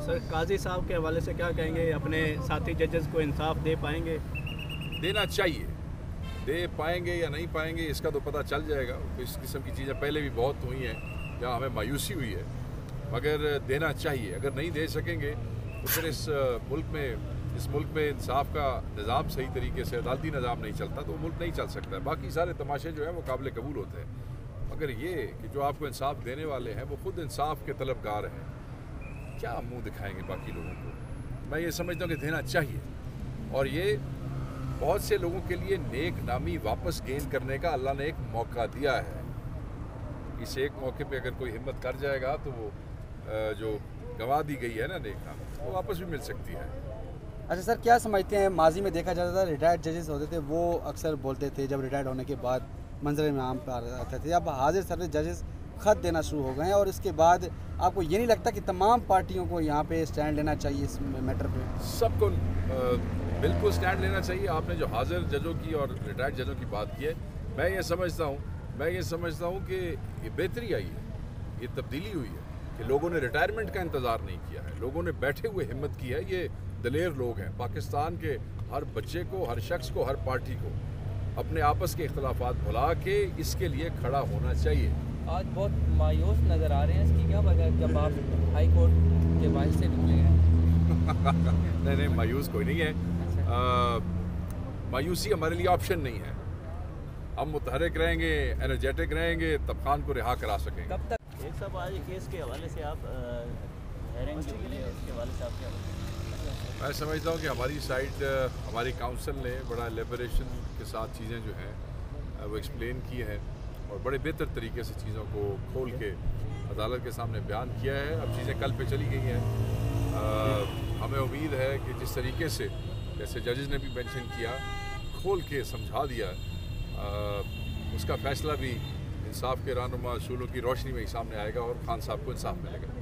Sir काजी साहब के हवाले से क्या कहेंगे, अपने साथी जजेस को इंसाफ दे पाएंगे? देना चाहिए, दे पाएंगे या नहीं पाएंगे इसका तो पता चल जाएगा। इस किस्म की चीज़ें पहले भी बहुत हुई हैं जहाँ हमें मायूसी हुई है, मगर देना चाहिए। अगर नहीं दे सकेंगे तो फिर इस मुल्क में इंसाफ का निज़ाम सही तरीके से, अदालती निज़ाम नहीं चलता तो मुल्क नहीं चल सकता है। बाकी सारे तमाशे जो है वो काबिल कबूल होते हैं, मगर ये कि जो आपको इंसाफ देने वाले हैं वो खुद इंसाफ के तलबगार हैं, क्या मुंह दिखाएंगे बाकी लोगों को? मैं ये समझता हूँ कि देना चाहिए, और ये बहुत से लोगों के लिए नेक नामी वापस गेन करने का अल्लाह ने एक मौका दिया है। इस एक मौके पे अगर कोई हिम्मत कर जाएगा तो वो जो गंवा दी गई है ना नेक नामी, वो वापस भी मिल सकती है। अच्छा सर, क्या समझते हैं, माजी में देखा जाता था रिटायर्ड जजेस होते थे वो अक्सर बोलते थे जब रिटायर्ड होने के बाद मंजर में आम पर आते थे, अब हाजिर सर्विस जजेस ख़त देना शुरू हो गए हैं, और इसके बाद आपको ये नहीं लगता कि तमाम पार्टियों को यहाँ पे स्टैंड लेना चाहिए इस मैटर पे? सबको बिल्कुल स्टैंड लेना चाहिए। आपने जो हाजिर जजों की और रिटायर्ड जजों की बात की है, मैं ये समझता हूँ कि ये बेहतरी आई है, ये तब्दीली हुई है कि लोगों ने रिटायरमेंट का इंतज़ार नहीं किया है, लोगों ने बैठे हुए हिम्मत की है। ये दलेर लोग हैं। पाकिस्तान के हर बच्चे को, हर शख्स को, हर पार्टी को अपने आपस के इख्तलाफात भुला के इसके लिए खड़ा होना चाहिए। आज बहुत मायूस नज़र आ रहे हैं, इसकी क्या वजह है? जब आप हाई कोर्ट के बाहर से निकले हैं? नहीं, मायूस कोई नहीं है। मायूसी हमारे लिए ऑप्शन नहीं है। हम मुतहरिक रहेंगे, एनर्जेटिक रहेंगे, तब खान को रिहा करा सकेंगे। कब तक? एक साहब आज केस के हवाले से आप हेयरिंग जो मिली है उसके हवाले से आप क्या बताएंगे? मैं समझता हूँ कि हमारी साइड, हमारी काउंसिल ने बड़ा एलेबोरेशन के साथ चीज़ें जो हैं वो एक्सप्लेन की हैं, और बड़े बेहतर तरीके से चीज़ों को खोल के अदालत के सामने बयान किया है। अब चीज़ें कल पे चली गई हैं। हमें उम्मीद है कि जिस तरीके से, जैसे जजेस ने भी मेंशन किया, खोल के समझा दिया, उसका फ़ैसला भी इंसाफ के रहनुमा असूलों की रोशनी में ही सामने आएगा और खान साहब को इंसाफ मिलेगा।